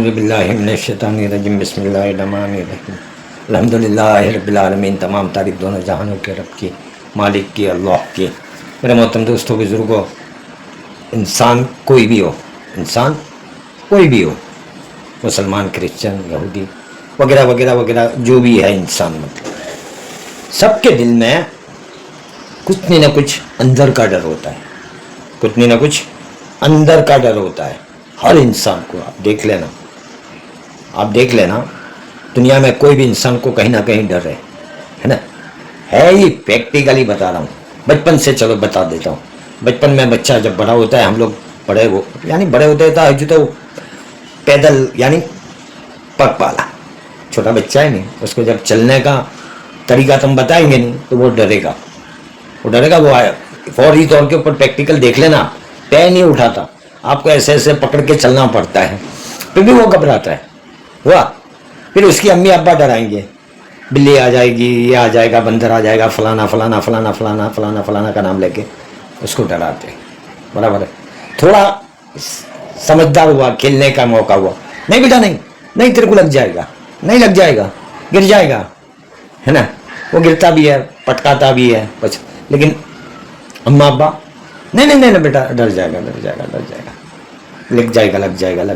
اعوذ باللہ من الشیطان الرجیم بسم اللہ الرحمن الرحیم الحمدللہ رب العالمین. تمام تعریف دونوں جہانوں کے رب کی، مالک کی، اللہ کی. میرے محترم دوستوں، بزرگوں، انسان کوئی بھی ہو، مسلمان، کرسچن، یہودی وغیرہ وغیرہ وغیرہ، جو بھی ہے انسان، مطلب سب کے دل میں کچھ نہیں نہ کچھ اندر کا ڈر ہوتا ہے. ہر انسان کو آپ دیکھ لینا دنیا میں کوئی بھی انسان کو کہیں نہ کہیں ڈر ہے نا. ہے ہی پریکٹیکلی بتا رہا ہوں. بچپن سے چلو بتا دیتا ہوں. بچپن میں بچہ جب بڑا ہوتا ہے، ہم لوگ بڑے ہوتے تو پیدل یعنی پگ پالا چھوٹا بچہ ہے نہیں، اس کو جب چلنے کا طریقہ تم بتائیں گے نہیں تو وہ ڈرے گا. وہ فوری طور کے اوپر پریکٹیکل دیکھ لینا، پیر نہیں اٹھاتا، آپ کو ایسے پکڑ کے چلنا پڑتا ہے، پھر بھی وہ گھبراتا ہے. پھر اس کی امی ابا ڈرائیں گے، بلی آ جائے گی، یہ آ جائے گا، بندر آ جائے گا، فلانا فلانا فلانا فلانا فلانا فلانا کا نام لے کے اس کو ڈراتے ہیں. برابر ہے. تھوڑا سمجھدار ہوا، کھیلنے کا موقع ہوا، نہیں بیٹا نہیں تیرے کو لگ جائے گا، گر جائے گا، ہے نا. وہ گرتا بھی ہے، پٹکاتا بھی ہے بس، لیکن اما ابا نہیں بیٹا ڈر جائے گا، لگ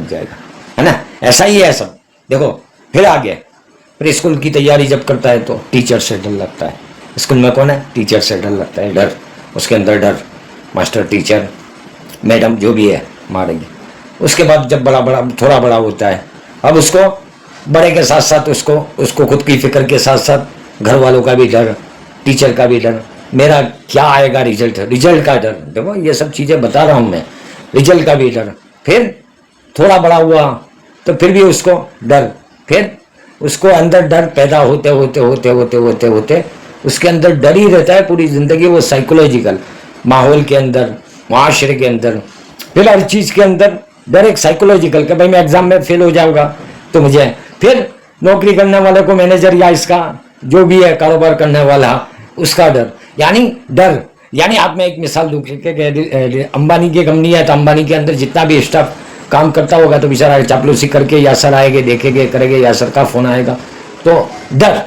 جائے گا، ہے نا. ایسا ہی ہے سب. دیکھو پھر آگے، پھر اسکول کی تیاری جب کرتا ہے تو ٹیچر سے ڈر لگتا ہے. اسکول میں کون ہے؟ ٹیچر سے ڈر لگتا ہے. ڈر اس کے اندر، ڈر ماسٹر، ٹیچر، میڈم جو بھی ہے ماریں گے. اس کے بعد جب تھوڑا بڑا ہوتا ہے، اب اس کو بڑے کے ساتھ ساتھ اس کو خود کی فکر کے ساتھ ساتھ گھر والوں کا بھی ڈر، ٹیچر کا بھی ڈر، میرا کیا آئے گا رزلٹ کا ڈر. دیکھو یہ سب چیزیں بتا رہا ہوں میں. رزلٹ کا بھی ڈر. پھر تھوڑا بڑا ہوا تو پھر بھی اس کو ڈر. پھر اس کو اندر ڈر پیدا ہوتے اس کے اندر ڈر ہی رہتا ہے پوری زندگی. وہ سائیکولوجیکل ماحول کے اندر، معاشرے کے اندر، پھر ہر چیز کے اندر ڈر. ایک سائیکولوجیکل کہ بھائی میں ایگزام میں فیل ہو جاؤں گا تو مجھے، پھر نوکری کرنے والے کو مینیجر یا اس کا جو بھی ہے کاروبار کرنے والا اس کا ڈر. یعنی آپ میں ایک مثال دوں کہ امبانی کی کمپنی ہے تو امبانی کے اندر جتنا بھی اسٹاف کام کرتا ہوگا تو بیچارہ چاپلوسی کر کے یاسر آئے گے، دیکھیں گے، کرے گے، یاسر کا فون آئے گا تو ڈر.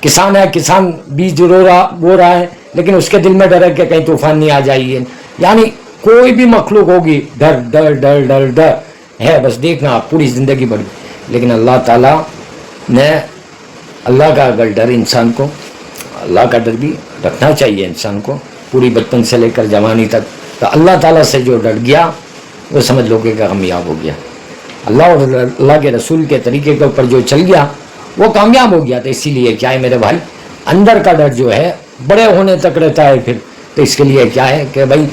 کسان ہے، کسان بیج بو رہا ہے، لیکن اس کے دل میں ڈر ہے کہ کہیں طوفان نہیں آ جائے. یعنی کوئی بھی مخلوق ہوگی، ڈر ڈر ڈر ڈر ڈر ہے. بس دیکھنا آپ پوری زندگی بڑھ گئی. لیکن اللہ تعالیٰ نے، اللہ کا اگر ڈر انسان کو، اللہ کا ڈر بھی رکھنا چاہیے انسان کو پوری بچپن سے لے کر جوانی تک. تو اللہ تعالیٰ سے جو ڈر گیا وہ سمجھ لو کہ کامیاب ہو گیا. اللہ اور اللہ کے رسول کے طریقے کے اوپر جو چل گیا وہ کامیاب ہو گیا. تو اسی لیے کیا ہے میرے بھائی، اندر کا ڈر جو ہے بڑے ہونے تک رہتا ہے. پھر تو اس کے لیے کیا ہے کہ بھائی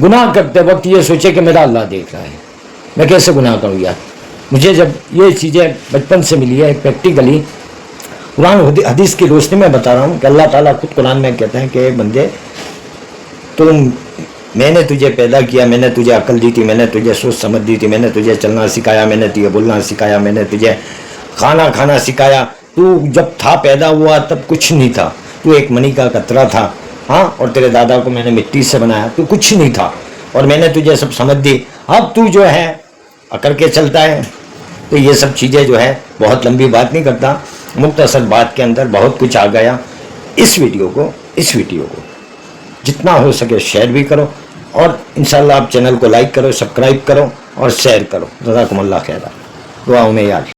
گناہ کرتے وقت یہ سوچے کہ میرا اللہ دیکھ رہا ہے، میں کیسے گناہ کروں یار. مجھے جب یہ چیزیں بچپن سے ملی ہے پریکٹیکلی، قرآن حدیث کی روشنی میں بتا رہا ہوں کہ اللہ تعالیٰ خود قرآن میں کہتے ہیں کہ بندے میں نے تجھے پیدا کیا، میں نے تجھے عقل دی تھی، میں نے تجھے سوچ سمجھ دی تھی، میں نے تجھے چلنا سکھایا، میں نے تجھے بولنا سکھایا، میں نے تجھے کھانا سکھایا. تو جب تھا پیدا ہوا تب کچھ نہیں تھا، تو ایک منی کا قطرہ تھا. ہاں، اور تیرے دادا کو میں نے مٹی سے بنایا، تو کچھ نہیں تھا، اور میں نے تجھے سب سمجھ دی. اب تو جو ہے اکڑ کے چلتا ہے. تو یہ سب چیزیں جو ہے بہت لمبی بات نہیں کرتا، مختصر بات کے اندر بہت کچھ آ گیا. اس ویڈیو کو جتنا ہو سکے شیئر بھی کرو، اور انشاءاللہ آپ چینل کو لائک کرو، سبسکرائب کرو اور شیئر کرو. جزاکم اللہ خیرہ. دعاؤں میں یاد